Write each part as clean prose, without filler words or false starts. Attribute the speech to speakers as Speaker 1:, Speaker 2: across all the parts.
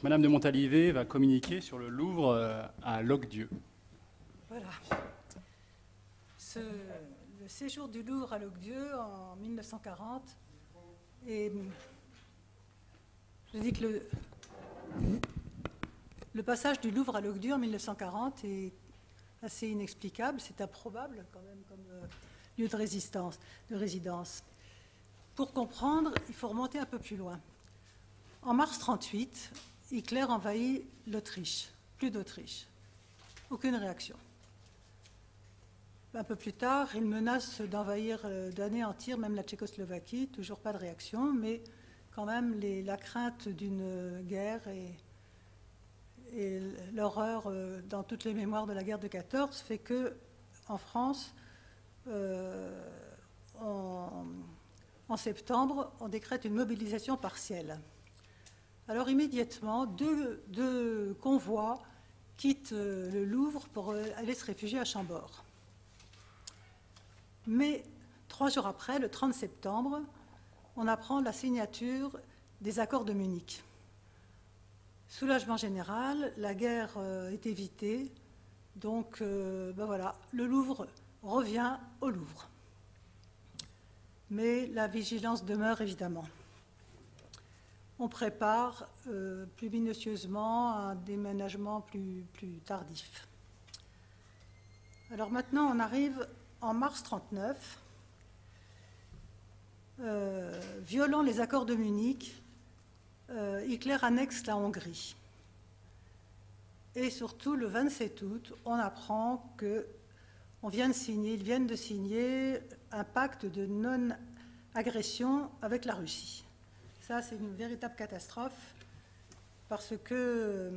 Speaker 1: Madame de Montalivet va communiquer sur le Louvre à Locdieu.
Speaker 2: Voilà. Le séjour du Louvre à Locdieu en 1940, et je dis que le passage du Louvre à Locdieu en 1940 est assez inexplicable, c'est improbable quand même comme lieu de résidence. Pour comprendre, il faut remonter un peu plus loin. En mars 1938, Hitler envahit l'Autriche. Plus d'Autriche. Aucune réaction. Un peu plus tard, il menace d'envahir, d'anéantir même la Tchécoslovaquie. Toujours pas de réaction, mais quand même la crainte d'une guerre et l'horreur dans toutes les mémoires de la guerre de 14 fait que, en France, en septembre, on décrète une mobilisation partielle. Alors immédiatement, deux convois quittent le Louvre pour aller se réfugier à Chambord. Mais 3 jours après, le 30 septembre, on apprend la signature des accords de Munich. Soulagement général, la guerre est évitée, donc voilà, le Louvre revient au Louvre. Mais la vigilance demeure évidemment. On prépare plus minutieusement un déménagement plus tardif. Alors maintenant, on arrive en mars 1939. Violant les accords de Munich, Hitler annexe la Hongrie. Et surtout, le 27 août, on apprend qu'ils viennent de signer un pacte de non-agression avec la Russie. Ça, c'est une véritable catastrophe parce que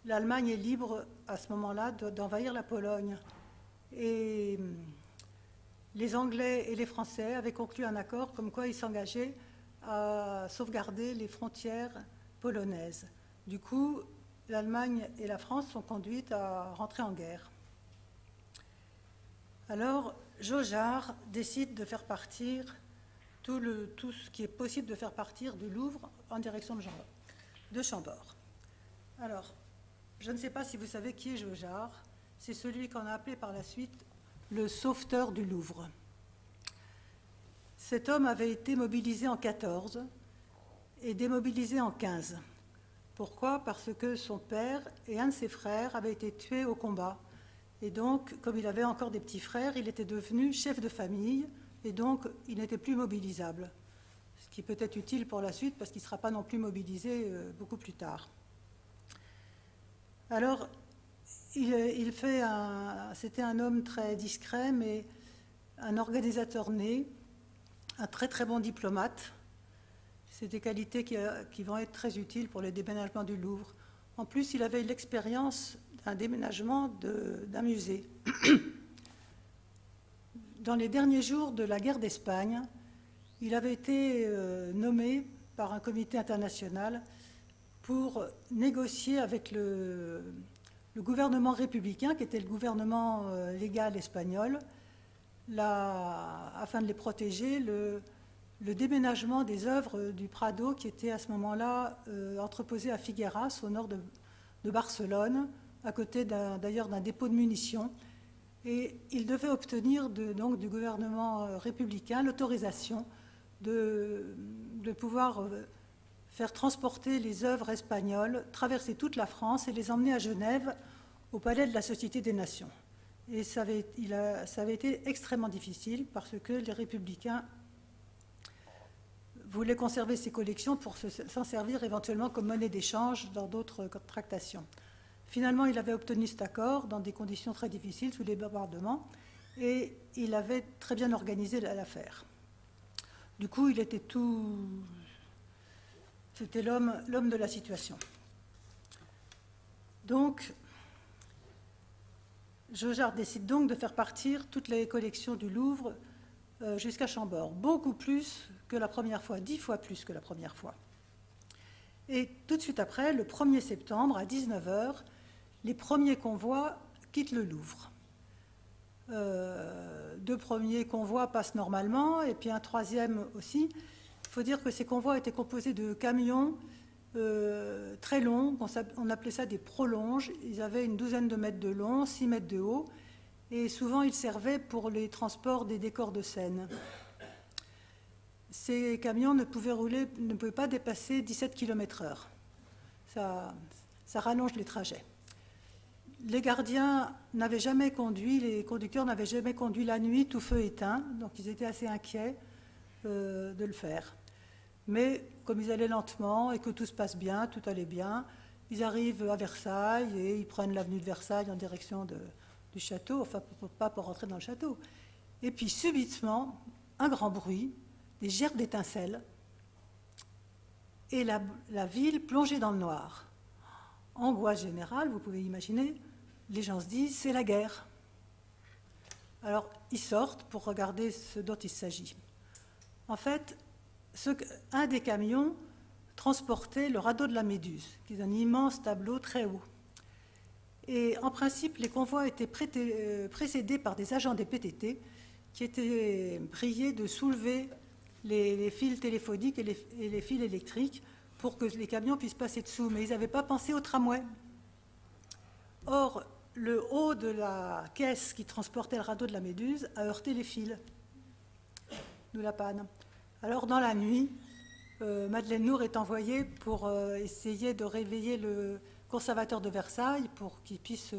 Speaker 2: l'Allemagne est libre à ce moment-là d'envahir la Pologne. Et les Anglais et les Français avaient conclu un accord comme quoi ils s'engageaient à sauvegarder les frontières polonaises. Du coup, l'Allemagne et la France sont conduites à rentrer en guerre. Alors, Jaugeard décide de faire partir tout ce qui est possible de faire partir du Louvre en direction de Chambord. Alors, je ne sais pas si vous savez qui est Jaugeard. C'est celui qu'on a appelé par la suite le sauveteur du Louvre. Cet homme avait été mobilisé en 14 et démobilisé en 15. Pourquoi? Parce que son père et un de ses frères avaient été tués au combat. Et donc, comme il avait encore des petits frères, il était devenu chef de famille et donc il n'était plus mobilisable. Ce qui peut être utile pour la suite parce qu'il ne sera pas non plus mobilisé beaucoup plus tard. Alors, c'était un homme très discret, mais un organisateur né, un très très bon diplomate. C'est des qualités qui vont être très utiles pour le déménagement du Louvre. En plus, il avait l'expérience d'un déménagement d'un musée. Dans les derniers jours de la guerre d'Espagne, il avait été nommé par un comité international pour négocier avec le gouvernement républicain, qui était le gouvernement légal espagnol, afin de les protéger, le déménagement des œuvres du Prado, qui était à ce moment-là entreposé à Figueras, au nord de Barcelone, à côté d'ailleurs d'un dépôt de munitions. Et il devait obtenir donc du gouvernement républicain l'autorisation de pouvoir faire transporter les œuvres espagnoles, traverser toute la France et les emmener à Genève, au Palais de la Société des Nations. Et ça avait été extrêmement difficile parce que les républicains voulaient conserver ces collections pour s'en servir éventuellement comme monnaie d'échange dans d'autres tractations. Finalement, il avait obtenu cet accord dans des conditions très difficiles, sous les bombardements, et il avait très bien organisé l'affaire. Du coup, c'était l'homme de la situation. Donc, Jaugeard décide donc de faire partir toutes les collections du Louvre jusqu'à Chambord, beaucoup plus que la première fois, 10 fois plus que la première fois. Et tout de suite après, le 1er septembre, à 19h, les premiers convois quittent le Louvre. 2 premiers convois passent normalement, et puis un troisième aussi. Il faut dire que ces convois étaient composés de camions très longs, on appelait ça des prolonges. Ils avaient une douzaine de mètres de long, 6 mètres de haut, et souvent ils servaient pour les transports des décors de scène. Ces camions ne pouvaient pas dépasser 17 km/h. Ça rallonge les trajets. Les gardiens n'avaient jamais conduit, les conducteurs n'avaient jamais conduit la nuit tout feu éteint, donc ils étaient assez inquiets de le faire. Mais comme ils allaient lentement et que tout se passe bien, tout allait bien, ils arrivent à Versailles et ils prennent l'avenue de Versailles en direction du château, enfin pas pour rentrer dans le château. Et puis subitement, un grand bruit, des gerbes d'étincelles, et la ville plongée dans le noir. Angoisse générale, vous pouvez imaginer, les gens se disent, c'est la guerre. Alors, ils sortent pour regarder ce dont il s'agit. En fait, un des camions transportait le radeau de la Méduse, qui est un immense tableau très haut. Et en principe, les convois étaient précédés par des agents des PTT qui étaient priés de soulever les fils téléphoniques et les fils électriques pour que les camions puissent passer dessous. Mais ils n'avaient pas pensé au tramway. Or, le haut de la caisse qui transportait le radeau de la Méduse a heurté les fils, d'où la panne. Alors, dans la nuit, Madeleine Nour est envoyée pour essayer de réveiller le conservateur de Versailles pour qu'il puisse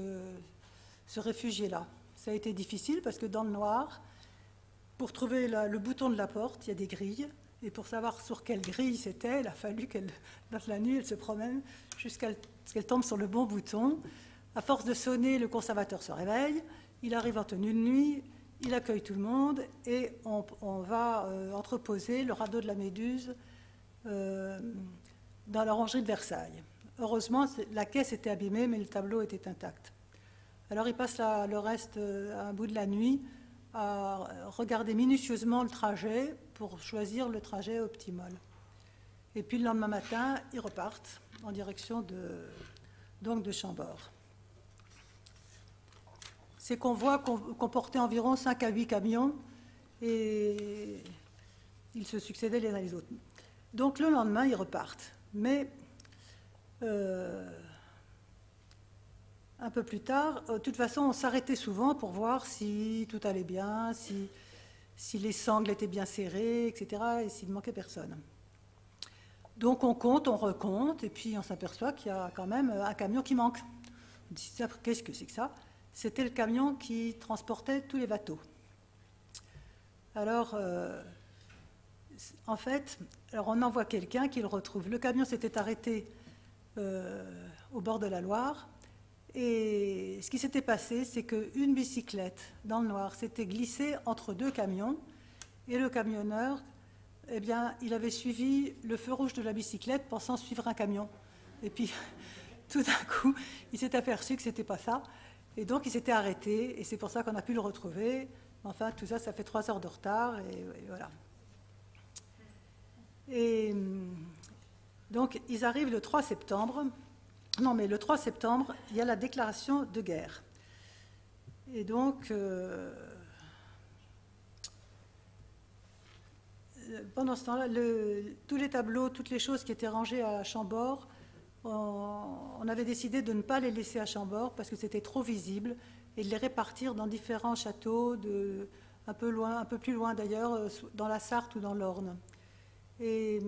Speaker 2: se réfugier là. Ça a été difficile parce que dans le noir, pour trouver le bouton de la porte, il y a des grilles. Et pour savoir sur quelle grille c'était, il a fallu qu'elle, dans la nuit, elle se promène jusqu'à ce qu'elle tombe sur le bon bouton. À force de sonner, le conservateur se réveille, il arrive en tenue de nuit, il accueille tout le monde et on va entreposer le radeau de la Méduse dans l'orangerie de Versailles. Heureusement, la caisse était abîmée, mais le tableau était intact. Alors il passe le reste, un bout de la nuit, à regarder minutieusement le trajet pour choisir le trajet optimal. Et puis le lendemain matin, ils repartent en direction de Chambord. Ces convois comportaient environ 5 à 8 camions et ils se succédaient les uns les autres. Donc le lendemain, ils repartent. Mais un peu plus tard, de toute façon, on s'arrêtait souvent pour voir si tout allait bien, si les sangles étaient bien serrées, etc., et s'il ne manquait personne. Donc on compte, on recompte, et puis on s'aperçoit qu'il y a quand même un camion qui manque. On dit, qu'est-ce que c'est que ça? C'était le camion qui transportait tous les bateaux. Alors, en fait, on envoie quelqu'un qui le retrouve. Le camion s'était arrêté au bord de la Loire, et ce qui s'était passé, c'est qu'une bicyclette dans le noir s'était glissée entre deux camions, et le camionneur, eh bien, il avait suivi le feu rouge de la bicyclette pensant suivre un camion. Et puis, tout d'un coup, il s'est aperçu que ce n'était pas ça, et donc il s'était arrêté, et c'est pour ça qu'on a pu le retrouver. Enfin, tout ça, ça fait 3 heures de retard, et voilà. Et donc, ils arrivent le 3 septembre. Non, mais le 3 septembre, il y a la déclaration de guerre. Et donc, pendant ce temps-là, tous les tableaux, toutes les choses qui étaient rangées à Chambord, on avait décidé de ne pas les laisser à Chambord parce que c'était trop visible et de les répartir dans différents châteaux, un peu plus loin d'ailleurs, dans la Sarthe ou dans l'Orne. Et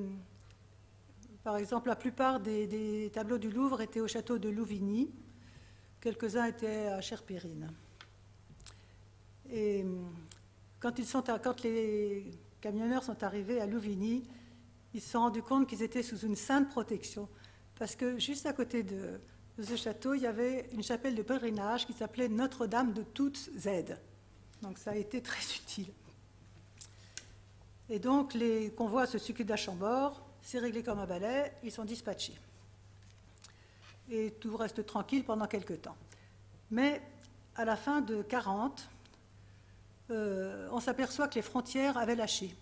Speaker 2: par exemple, la plupart des tableaux du Louvre étaient au château de Louvigny, quelques-uns étaient à Cherpérine. Et quand les camionneurs sont arrivés à Louvigny, ils se sont rendus compte qu'ils étaient sous une sainte protection, parce que juste à côté de ce château, il y avait une chapelle de pèlerinage qui s'appelait Notre-Dame de toutes aides. Donc ça a été très utile. Et donc les convois se succèdent à Chambord, c'est réglé comme un balai, ils sont dispatchés. Et tout reste tranquille pendant quelques temps. Mais à la fin de 1940, on s'aperçoit que les frontières avaient lâché.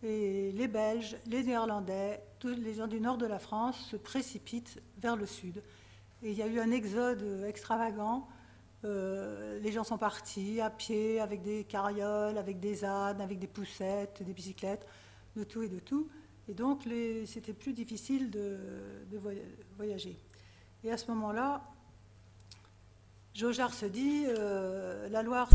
Speaker 2: Et les Belges, les Néerlandais, tous les gens du nord de la France se précipitent vers le sud. Et il y a eu un exode extravagant. Les gens sont partis à pied, avec des carrioles, avec des ânes, avec des poussettes, des bicyclettes, de tout et de tout. Et donc, c'était plus difficile de voyager. Et à ce moment-là, Jaugeard se dit, la Loire...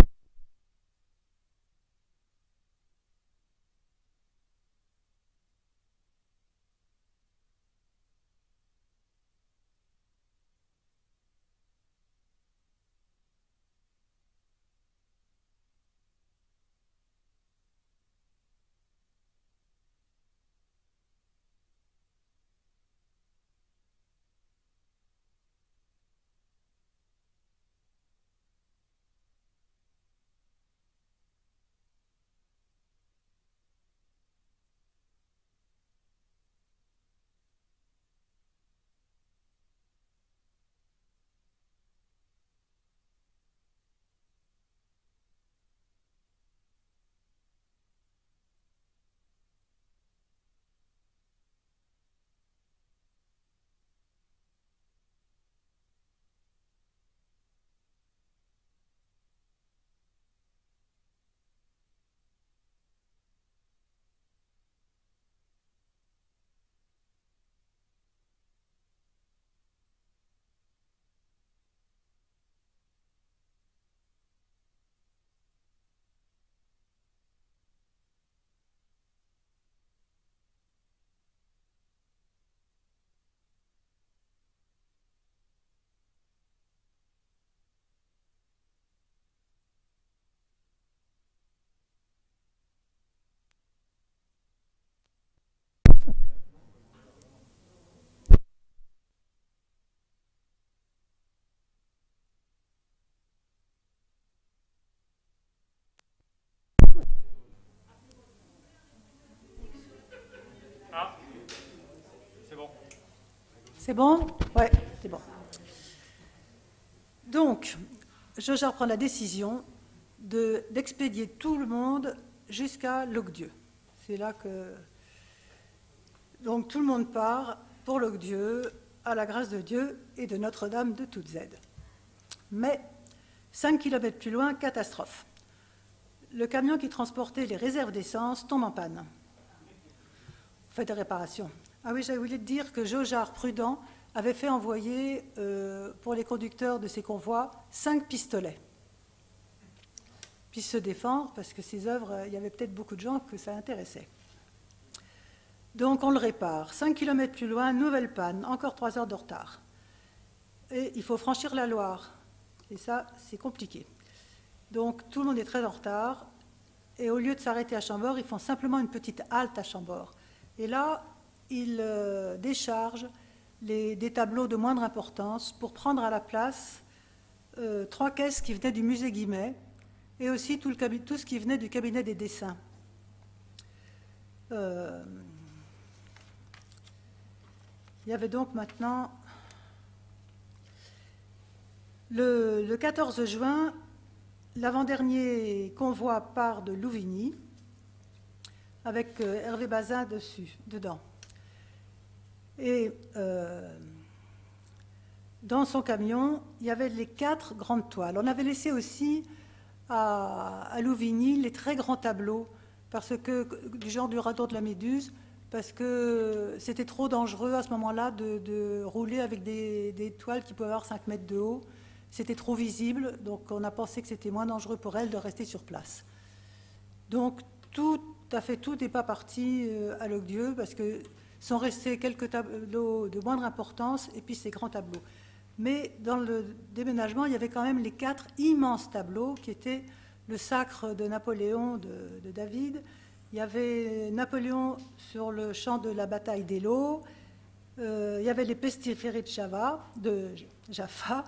Speaker 1: Ah, c'est bon.
Speaker 2: C'est bon? Ouais, c'est bon. Donc, Jaugeard prend la décision d'expédier tout le monde jusqu'à Locdieu. C'est là que... Donc, tout le monde part pour Locdieu, à la grâce de Dieu et de Notre-Dame de toute aide. Mais, 5 km plus loin, catastrophe. Le camion qui transportait les réserves d'essence tombe en panne. On fait des réparations. Ah oui, j'avais oublié de dire que Jaugeard, prudent, avait fait envoyer pour les conducteurs de ces convois 5 pistolets. Puis se défendre, parce que ces œuvres, il y avait peut-être beaucoup de gens que ça intéressait. Donc on le répare. 5 km plus loin, nouvelle panne, encore 3 heures de retard. Et il faut franchir la Loire. Et ça, c'est compliqué. Donc tout le monde est très en retard. Et au lieu de s'arrêter à Chambord, ils font simplement une petite halte à Chambord. Et là, ils déchargent des tableaux de moindre importance pour prendre à la place 3 caisses qui venaient du musée Guimet et aussi tout ce qui venait du cabinet des dessins. Il y avait donc maintenant... Le 14 juin, l'avant-dernier convoi part de Louvigny avec Hervé Bazin dedans. Et dans son camion, il y avait les 4 grandes toiles. On avait laissé aussi à Louvigny les très grands tableaux du genre du radeau de la Méduse, parce que c'était trop dangereux à ce moment-là de rouler avec des toiles qui pouvaient avoir 5 mètres de haut. C'était trop visible, donc on a pensé que c'était moins dangereux pour elle de rester sur place. Donc tout n'est pas parti à Locdieu, parce que sont restés quelques tableaux de moindre importance et puis ces grands tableaux. Mais dans le déménagement, il y avait quand même les 4 immenses tableaux qui étaient le sacre de Napoléon de David. Il y avait Napoléon sur le champ de la bataille d'Eylau. Il y avait les pestiférés de Jaffa,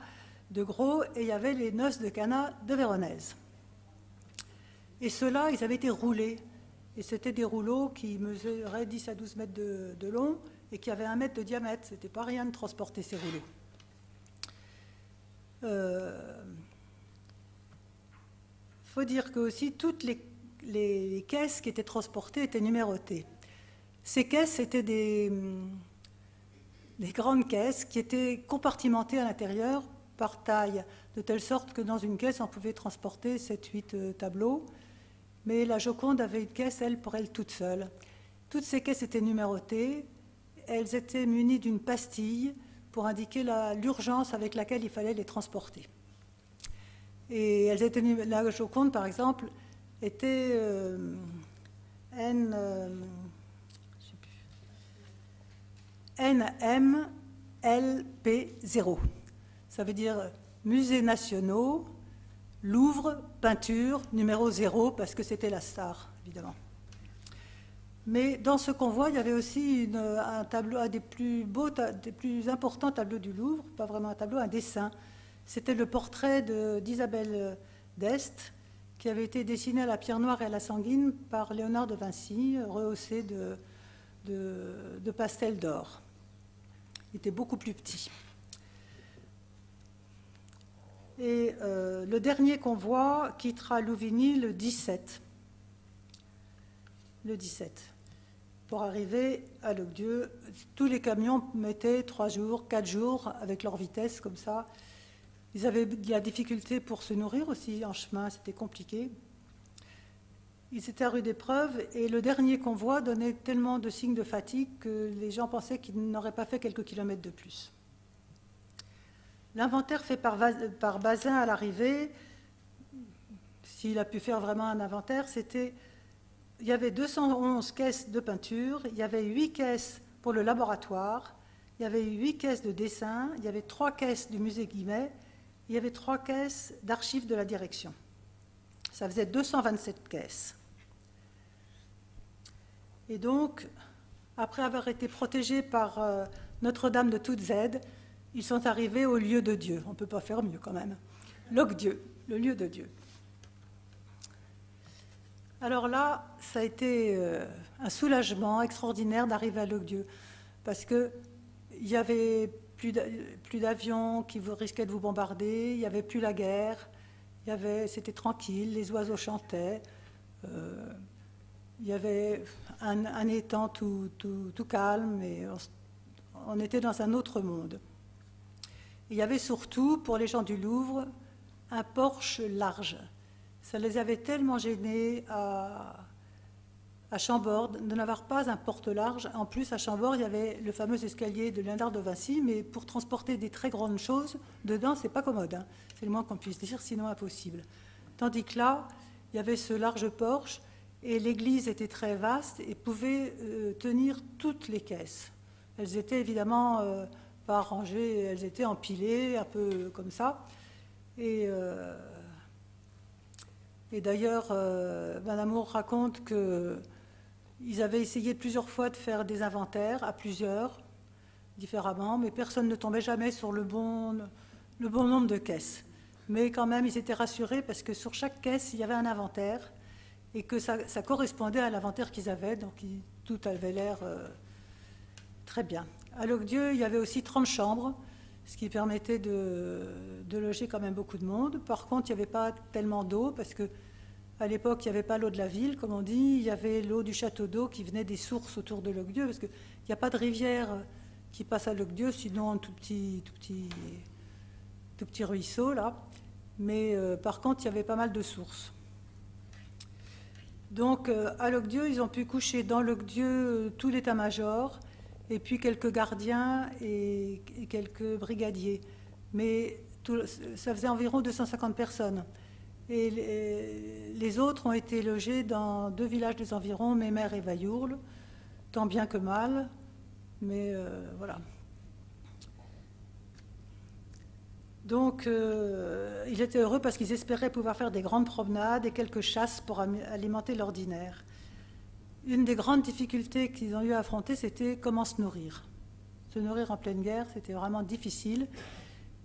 Speaker 2: de Gros, et il y avait les noces de Cana de Véronèse. Et ceux-là, ils avaient été roulés. Et c'était des rouleaux qui mesuraient 10 à 12 mètres de long et qui avaient 1 mètre de diamètre. Ce n'était pas rien de transporter ces rouleaux. Il faut dire que aussi toutes les caisses qui étaient transportées étaient numérotées. Ces caisses étaient des grandes caisses qui étaient compartimentées à l'intérieur par taille, de telle sorte que dans une caisse, on pouvait transporter 7-8 tableaux. Mais la Joconde avait une caisse, elle, pour elle toute seule. Toutes ces caisses étaient numérotées. Elles étaient munies d'une pastille pour indiquer l'urgence avec laquelle il fallait les transporter. Et elles étaient, la Joconde, par exemple, était NMLP0. Ça veut dire Musées nationaux, Louvre, peinture, numéro 0, parce que c'était la star, évidemment. Mais dans ce convoi, il y avait aussi un tableau, un des plus beaux, des plus importants tableaux du Louvre, pas vraiment un tableau, un dessin. C'était le portrait d'Isabelle d'Este, qui avait été dessiné à la pierre noire et à la sanguine par Léonard de Vinci, rehaussé de pastel d'or. Il était beaucoup plus petit. Et le dernier convoi quittera Louvigny le 17. Le 17. Pour arriver à Locdieu, tous les camions mettaient 3 jours, 4 jours avec leur vitesse comme ça. Ils avaient de la difficulté pour se nourrir aussi en chemin, c'était compliqué. Ils étaient à rude épreuve et le dernier convoi donnait tellement de signes de fatigue que les gens pensaient qu'ils n'auraient pas fait quelques kilomètres de plus. L'inventaire fait par Bazin à l'arrivée, s'il a pu faire vraiment un inventaire, c'était... Il y avait 211 caisses de peinture, il y avait 8 caisses pour le laboratoire, il y avait 8 caisses de dessin, il y avait 3 caisses du musée Guimet, il y avait 3 caisses d'archives de la direction. Ça faisait 227 caisses. Et donc, après avoir été protégés par Notre-Dame de toutes aides, ils sont arrivés au lieu de Dieu. On ne peut pas faire mieux quand même. Locdieu, le lieu de Dieu. Alors là, ça a été un soulagement extraordinaire d'arriver à Locdieu, parce qu'il n'y avait plus d'avions qui risquaient de vous bombarder, il n'y avait plus la guerre, c'était tranquille, les oiseaux chantaient, il y avait un étang tout calme, et on était dans un autre monde. Il y avait surtout, pour les gens du Louvre, un porche large. Ça les avait tellement gênés à Chambord de n'avoir pas un porte large. En plus, à Chambord, il y avait le fameux escalier de Léonard de Vinci, mais pour transporter des très grandes choses, dedans, c'est pas commode. Hein. C'est le moins qu'on puisse dire, sinon impossible. Tandis que là, il y avait ce large porche, et l'église était très vaste et pouvait tenir toutes les caisses. Elles étaient évidemment pas rangées, elles étaient empilées, un peu comme ça. Et d'ailleurs, Madame Moore raconte qu'ils avaient essayé plusieurs fois de faire des inventaires, à plusieurs, différemment, mais personne ne tombait jamais sur le bon nombre de caisses. Mais quand même, ils étaient rassurés parce que sur chaque caisse, il y avait un inventaire et que ça correspondait à l'inventaire qu'ils avaient, donc tout avait l'air très bien. À Locdieu, il y avait aussi 30 chambres, ce qui permettait de loger quand même beaucoup de monde. Par contre, il n'y avait pas tellement d'eau, parce qu'à l'époque, il n'y avait pas l'eau de la ville, comme on dit, il y avait l'eau du château d'eau qui venait des sources autour de Locdieu, parce qu'il n'y a pas de rivière qui passe à Locdieu, sinon un tout petit ruisseau, là. Mais par contre, il y avait pas mal de sources. Donc, à Locdieu, ils ont pu coucher dans Locdieu tout l'état-major, et puis quelques gardiens et quelques brigadiers. Mais ça faisait environ 250 personnes. Et les autres ont été logés dans 2 villages des environs, Mémère et Vaillourle, tant bien que mal, mais voilà. Donc, ils étaient heureux parce qu'ils espéraient pouvoir faire des grandes promenades et quelques chasses pour alimenter l'ordinaire. Une des grandes difficultés qu'ils ont eu à affronter, c'était comment se nourrir. Se nourrir en pleine guerre, c'était vraiment difficile.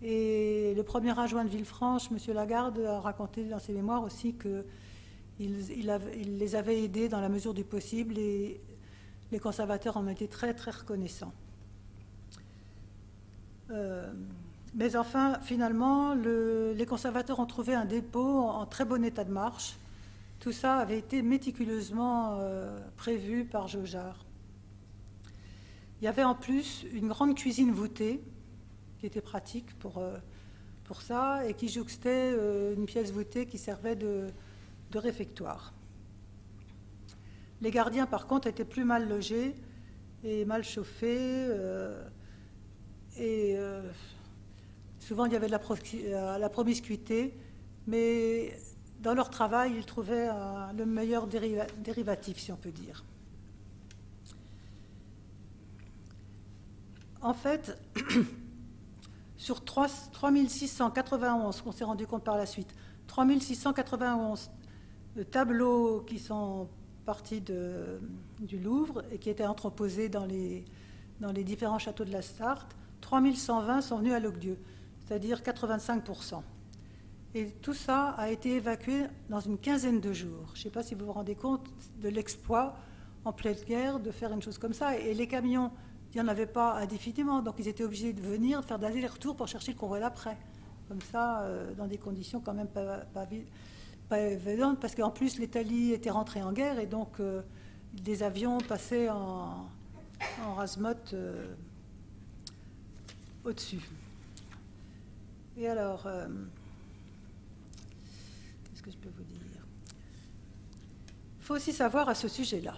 Speaker 2: Et le premier adjoint de Villefranche, M. Lagarde, a raconté dans ses mémoires aussi qu'il les avait aidés dans la mesure du possible et les conservateurs en étaient très, très reconnaissants. Mais enfin, finalement, les conservateurs ont trouvé un dépôt en très bon état de marche. Tout ça avait été méticuleusement prévu par Jaujard. Il y avait en plus une grande cuisine voûtée, qui était pratique pour ça, et qui jouxtait une pièce voûtée qui servait de réfectoire. Les gardiens, par contre, étaient plus mal logés et mal chauffés. Souvent, il y avait de la promiscuité, mais dans leur travail, ils trouvaient le meilleur dérivatif, si on peut dire. En fait, sur 3691, qu'on s'est rendu compte par la suite, 3691 tableaux qui sont partis du Louvre et qui étaient entreposés dans les différents châteaux de la Sarthe, 3120 sont venus à Locdieu, c'est-à-dire 85%. Et tout ça a été évacué dans une quinzaine de jours. Je ne sais pas si vous vous rendez compte de l'exploit en pleine guerre de faire une chose comme ça. Et les camions, il n'y en avait pas indéfiniment, donc ils étaient obligés de venir, de faire des allers-retours pour chercher le convoi d'après. Comme ça, dans des conditions quand même pas évidentes, parce qu'en plus l'Italie était rentrée en guerre et donc des avions passaient en rase-motte au-dessus. Et alors, qu'est-ce que je peux vous dire? Il faut aussi savoir à ce sujet-là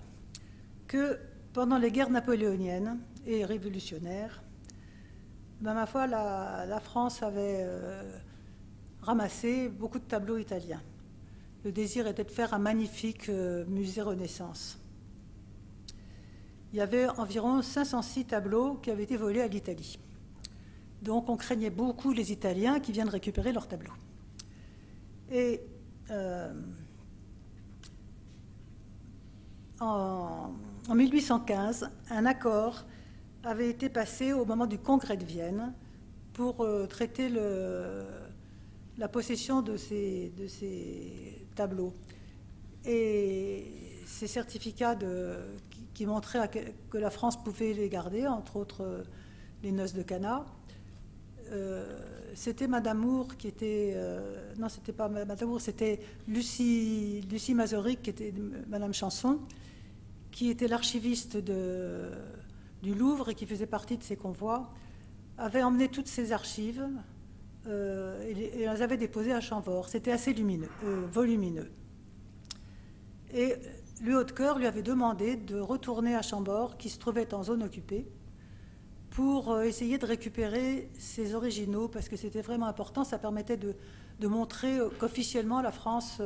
Speaker 2: que pendant les guerres napoléoniennes et révolutionnaires, ben, ma foi, la France avait ramassé beaucoup de tableaux italiens. Le désir était de faire un magnifique musée Renaissance. Il y avait environ 506 tableaux qui avaient été volés à l'Italie. Donc on craignait beaucoup les Italiens qui viennent récupérer leurs tableaux. Et en 1815, un accord avait été passé au moment du congrès de Vienne pour traiter la possession de ces tableaux. Et ces certificats qui montraient que la France pouvait les garder, entre autres les noces de Cana, c'était Madame Moore qui était... non, c'était pas Madame Moore, c'était Lucie Mazoric, qui était Madame Chanson, qui était l'archiviste du Louvre et qui faisait partie de ces convois, avait emmené toutes ces archives et les avait déposées à Chambord. C'était assez volumineux. Et le Haut-de-Cœur lui avait demandé de retourner à Chambord, qui se trouvait en zone occupée, pour essayer de récupérer ces originaux, parce que c'était vraiment important. Ça permettait de montrer qu'officiellement la France...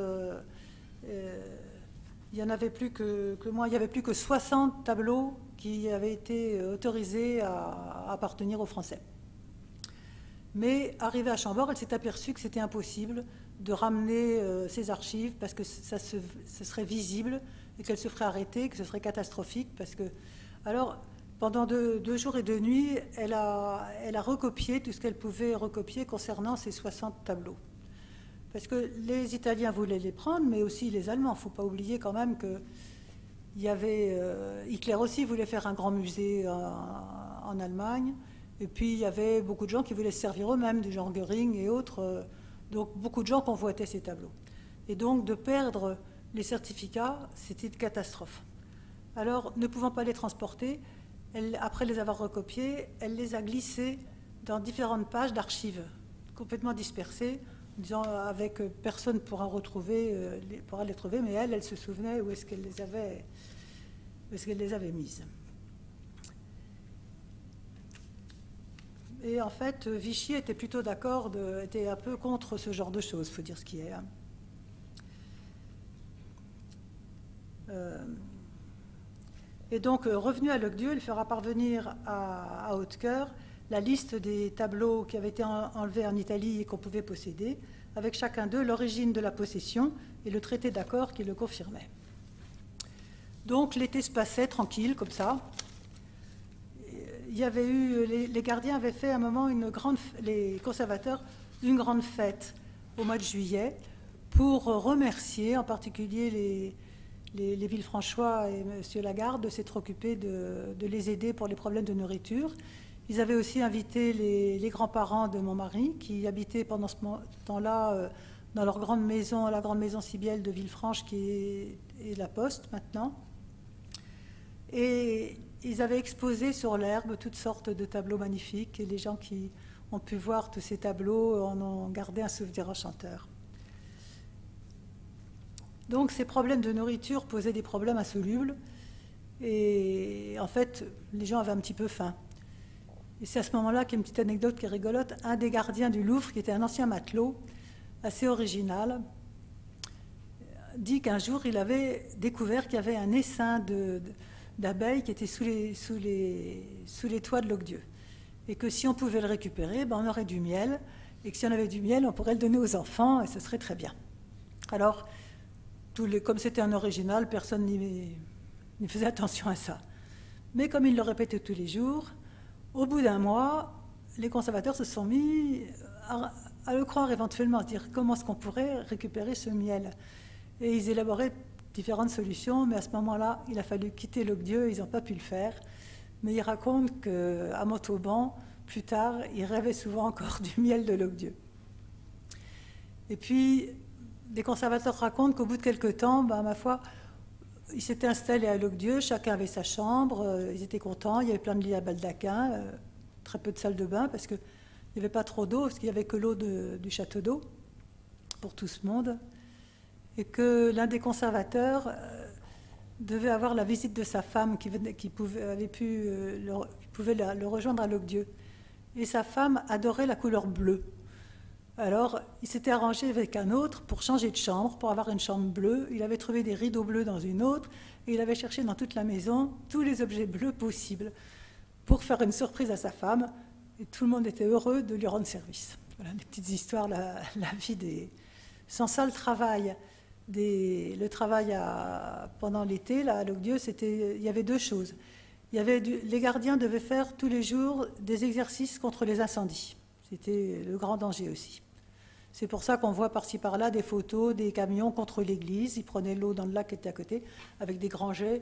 Speaker 2: il n'y en avait plus que moi. Il n'y avait plus que 60 tableaux qui avaient été autorisés à appartenir aux Français. Mais arrivée à Chambord, elle s'est aperçue que c'était impossible de ramener ces archives parce que ce serait visible et qu'elle se ferait arrêter, que ce serait catastrophique. Parce que, alors, pendant 2 jours et 2 nuits, elle a recopié tout ce qu'elle pouvait recopier concernant ces 60 tableaux. Parce que les Italiens voulaient les prendre, mais aussi les Allemands. Il ne faut pas oublier quand même que il y avait, Hitler aussi voulait faire un grand musée en Allemagne. Et puis il y avait beaucoup de gens qui voulaient se servir eux-mêmes, du genre Göring et autres. Donc beaucoup de gens convoitaient ces tableaux. Et donc de perdre les certificats, c'était une catastrophe. Alors, ne pouvant pas les transporter, après les avoir recopiés, elle les a glissés dans différentes pages d'archives, complètement dispersées, disant avec personne pourra les trouver, mais elle se souvenait où est-ce qu'elle les avait mises. Et en fait, Vichy était plutôt d'accord, était un peu contre ce genre de choses, il faut dire ce qui est. Et donc, revenu à Locdieu, il fera parvenir à Haute-Cœur la liste des tableaux qui avaient été enlevés en Italie et qu'on pouvait posséder, avec chacun d'eux l'origine de la possession et le traité d'accord qui le confirmait. Donc l'été se passait tranquille, comme ça. Il y avait eu, les gardiens avaient fait à un moment les conservateurs, une grande fête au mois de juillet pour remercier en particulier les Villefranchois et M. Lagarde de s'être occupés de les aider pour les problèmes de nourriture. Ils avaient aussi invité les grands-parents de mon mari qui habitaient pendant ce temps-là dans leur grande maison, la grande maison Sibiel de Villefranche qui est la Poste maintenant. Et ils avaient exposé sur l'herbe toutes sortes de tableaux magnifiques et les gens qui ont pu voir tous ces tableaux en ont gardé un souvenir enchanteur. Donc ces problèmes de nourriture posaient des problèmes insolubles. Et en fait, les gens avaient un petit peu faim. Et c'est à ce moment-là qu'il y a une petite anecdote qui est rigolote. Un des gardiens du Louvre, qui était un ancien matelot, assez original, dit qu'un jour, il avait découvert qu'il y avait un essaim d'abeilles qui était sous les toits de l'Oc-Dieu. Et que si on pouvait le récupérer, ben on aurait du miel. Et que si on avait du miel, on pourrait le donner aux enfants, et ce serait très bien. Alors, comme c'était un original, personne n'y faisait attention à ça. Mais comme il le répétait tous les jours, au bout d'un mois, les conservateurs se sont mis à le croire éventuellement, à dire comment est-ce qu'on pourrait récupérer ce miel. Et ils élaboraient différentes solutions, mais à ce moment-là, il a fallu quitter l'Oc-Dieu, ils n'ont pas pu le faire. Mais ils racontent qu'à Montauban, plus tard, ils rêvaient souvent encore du miel de l'Oc-Dieu. Et puis, des conservateurs racontent qu'au bout de quelques temps, ma foi, ils s'étaient installés à l'Oc-Dieu, chacun avait sa chambre, ils étaient contents, il y avait plein de lits à baldaquin, très peu de salles de bain, parce qu'il n'y avait pas trop d'eau, parce qu'il n'y avait que l'eau du château d'eau pour tout ce monde. Et que l'un des conservateurs devait avoir la visite de sa femme qui pouvait le rejoindre à l'Oc-Dieu. Et sa femme adorait la couleur bleue. Alors, il s'était arrangé avec un autre pour changer de chambre, pour avoir une chambre bleue. Il avait trouvé des rideaux bleus dans une autre, et il avait cherché dans toute la maison tous les objets bleus possibles pour faire une surprise à sa femme. Et tout le monde était heureux de lui rendre service. Voilà des petites histoires, la vie des... Sans ça, le travail pendant l'été, là, à l'Oc-Dieu, il y avait deux choses. Les gardiens devaient faire tous les jours des exercices contre les incendies. C'était le grand danger aussi. C'est pour ça qu'on voit par-ci par-là des photos des camions contre l'église. Ils prenaient l'eau dans le lac qui était à côté avec des grands jets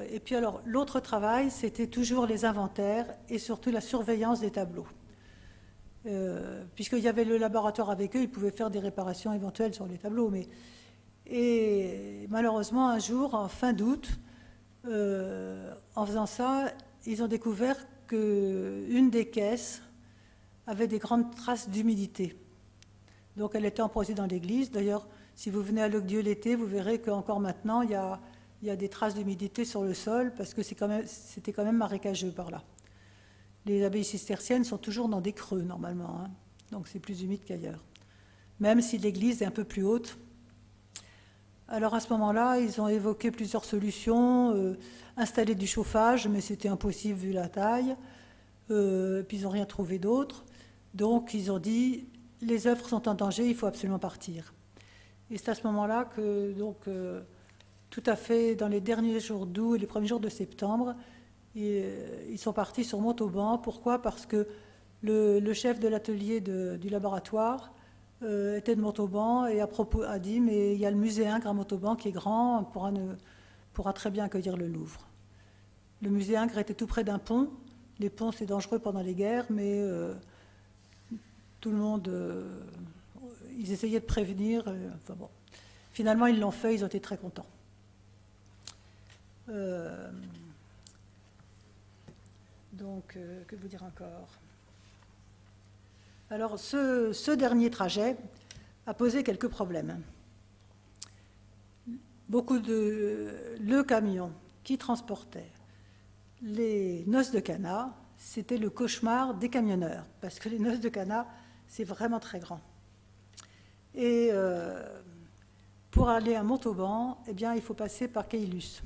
Speaker 2: Et puis alors, l'autre travail, c'était toujours les inventaires et surtout la surveillance des tableaux. Puisqu'il y avait le laboratoire avec eux, ils pouvaient faire des réparations éventuelles sur les tableaux. Et malheureusement, un jour, en fin d'août, en faisant ça, ils ont découvert qu'une des caisses avait des grandes traces d'humidité. Donc elle était empoisonnée dans l'église. D'ailleurs, si vous venez à l'Oc-Dieu l'été, vous verrez qu'encore maintenant, il y a des traces d'humidité sur le sol, parce que c'était quand même marécageux par là. Les abbayes cisterciennes sont toujours dans des creux, normalement, hein. Donc c'est plus humide qu'ailleurs. Même si l'église est un peu plus haute. Alors à ce moment-là, ils ont évoqué plusieurs solutions, installer du chauffage, mais c'était impossible vu la taille, puis ils n'ont rien trouvé d'autre. Donc ils ont dit, les œuvres sont en danger, il faut absolument partir. Et c'est à ce moment-là que, tout à fait dans les derniers jours d'août et les premiers jours de septembre, ils sont partis sur Montauban. Pourquoi ? Parce que le chef de l'atelier du laboratoire était de Montauban et a dit, mais il y a le musée Ingres à Montauban qui est grand, pourra très bien accueillir le Louvre. Le musée Ingres était tout près d'un pont. Les ponts, c'est dangereux pendant les guerres, mais tout le monde, ils essayaient de prévenir. Enfin bon. Finalement, ils l'ont fait, ils ont été très contents. Donc, que vous dire encore ? Alors, ce dernier trajet a posé quelques problèmes. Le camion qui transportait les noces de Cana, c'était le cauchemar des camionneurs, parce que les noces de Cana, c'est vraiment très grand. Et pour aller à Montauban, eh bien, il faut passer par Caylus.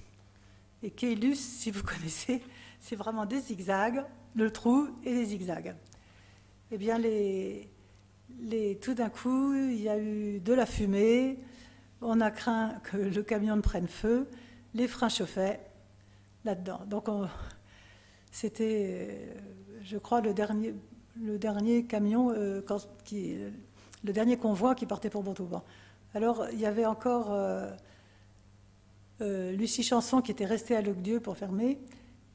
Speaker 2: Et Caylus, si vous connaissez, c'est vraiment des zigzags, le trou et des zigzags. Eh bien, tout d'un coup, il y a eu de la fumée, on a craint que le camion ne prenne feu, les freins chauffaient là-dedans. Donc, c'était, je crois, le dernier camion, le dernier convoi qui partait pour Montauban. Alors, il y avait encore Lucie Chanson qui était restée à l'Oc-Dieu pour fermer,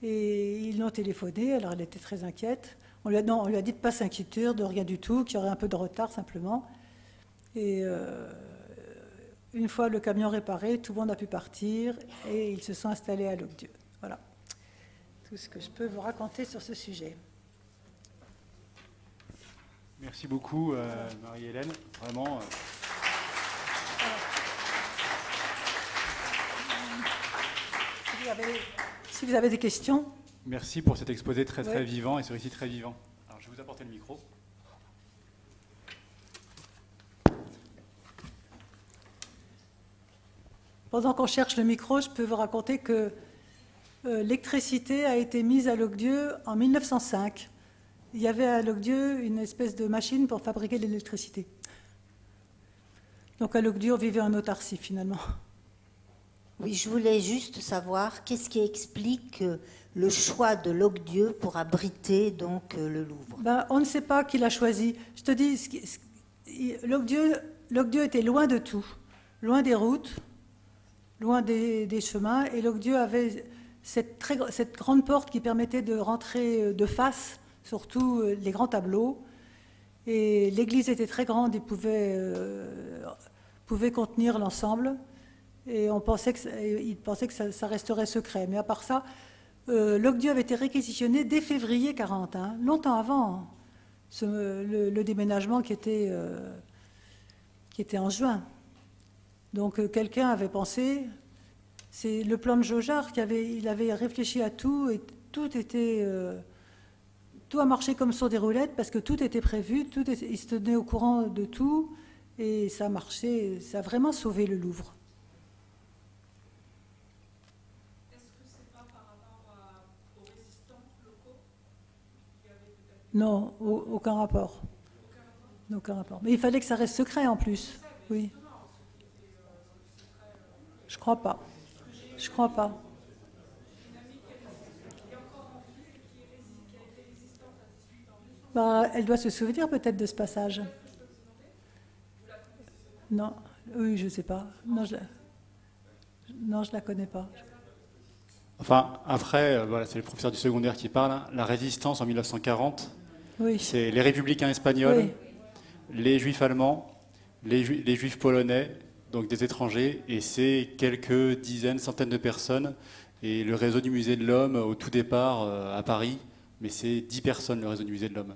Speaker 2: et ils l'ont téléphoné, alors elle était très inquiète. On lui a dit de ne pas s'inquiéter, de rien du tout, qu'il y aurait un peu de retard simplement. Et une fois le camion réparé, tout le monde a pu partir et ils se sont installés à l'Oc-Dieu. Voilà tout ce que je peux vous raconter sur ce sujet.
Speaker 1: Merci beaucoup, Marie-Hélène. Vraiment.
Speaker 2: si vous avez des questions.
Speaker 1: Merci pour cet exposé très
Speaker 2: Ouais.
Speaker 1: vivant et ce récit très vivant. Alors, je vais vous apporter le micro.
Speaker 2: Pendant qu'on cherche le micro, je peux vous raconter que l'électricité a été mise à Locdieu en 1905. Il y avait à Locdieu une espèce de machine pour fabriquer de l'électricité. Donc à Locdieu, on vivait en autarcie finalement.
Speaker 3: Oui, je voulais juste savoir qu'est-ce qui explique le choix de Locdieu pour abriter donc le Louvre.
Speaker 2: Ben, on ne sait pas qui l'a choisi. Je te dis, Locdieu était loin de tout, loin des routes, loin des chemins, et Locdieu avait cette grande porte qui permettait de rentrer de face, surtout les grands tableaux. Et l'église était très grande et pouvait contenir l'ensemble. Et il pensait que ça resterait secret. Mais à part ça, Locdieu avait été réquisitionné dès février 40, hein, longtemps avant le déménagement qui était en juin. Donc quelqu'un avait pensé, c'est le plan de Jaugeard il avait réfléchi à tout et tout a marché comme sur des roulettes parce que tout était prévu, il se tenait au courant de tout et ça a marché, ça a vraiment sauvé le Louvre. Non, aucun rapport. Aucun rapport. Mais il fallait que ça reste secret en plus. Oui. Je crois pas. Je crois pas. Bah, elle doit se souvenir peut-être de ce passage. Non, oui, je sais pas. Non, je la connais pas.
Speaker 1: Enfin, après, voilà, c'est le professeur du secondaire qui parle. Hein. La résistance en 1940,
Speaker 2: Oui.
Speaker 1: c'est les républicains espagnols,
Speaker 2: Oui.
Speaker 1: les juifs allemands, les juifs polonais, donc des étrangers, et c'est quelques dizaines, centaines de personnes. Et le réseau du musée de l'Homme, au tout départ, à Paris, mais c'est 10 personnes, le réseau du musée de l'Homme.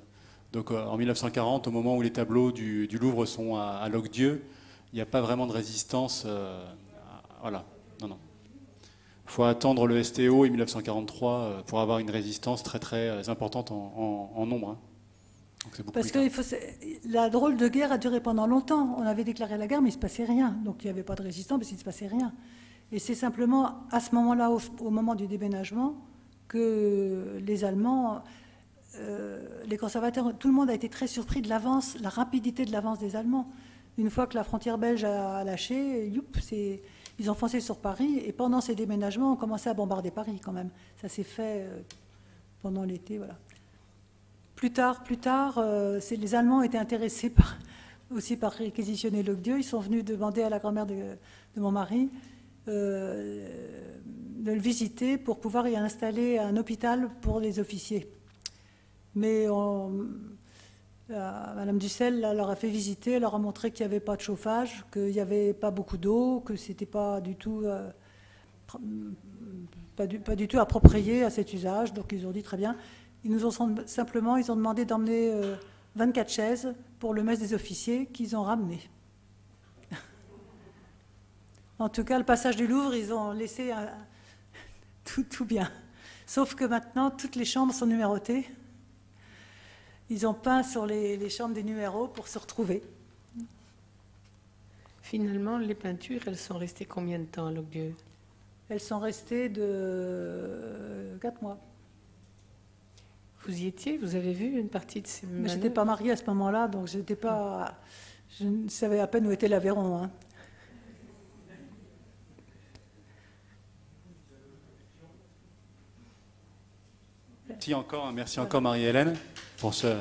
Speaker 1: Donc en 1940, au moment où les tableaux du Louvre sont à Locdieu, il n'y a pas vraiment de résistance. Voilà, non. Il faut attendre le STO et 1943 pour avoir une résistance très importante en nombre. Hein. Donc c'est beaucoup
Speaker 2: Parce
Speaker 1: plus
Speaker 2: que la drôle de guerre a duré pendant longtemps. On avait déclaré la guerre, mais il ne se passait rien. Donc il n'y avait pas de résistance, parce qu'il ne se passait rien. Et c'est simplement à ce moment-là, au moment du déménagement, que les Allemands, les conservateurs, tout le monde a été très surpris de l'avance, la rapidité de l'avance des Allemands. Une fois que la frontière belge a lâché, ils ont foncé sur Paris. Et pendant ces déménagements, on commençait à bombarder Paris quand même. Ça s'est fait pendant l'été, voilà. Plus tard, les Allemands étaient intéressés aussi par réquisitionner Locdieu. Ils sont venus demander à la grand-mère de mon mari de le visiter pour pouvoir y installer un hôpital pour les officiers. Mais Madame Dussel leur a fait visiter, elle leur a montré qu'il n'y avait pas de chauffage, qu'il n'y avait pas beaucoup d'eau, que c'était pas du tout approprié à cet usage. Donc ils ont dit très bien. Ils ont demandé d'emmener 24 chaises pour le mess des officiers qu'ils ont ramenées. En tout cas, le passage du Louvre, ils ont laissé tout bien. Sauf que maintenant, toutes les chambres sont numérotées. Ils ont peint sur les chambres des numéros pour se retrouver.
Speaker 4: Finalement, les peintures, elles sont restées combien de temps à Locdieu?
Speaker 2: Elles sont restées de 4 mois.
Speaker 4: Vous y étiez? Vous avez vu une partie de ces
Speaker 2: Mais je
Speaker 4: manœuvres?
Speaker 2: n'étais pas mariée à ce moment-là, donc je ne savais à peine où était l'Aveyron. Hein.
Speaker 1: Merci encore Marie-Hélène pour ce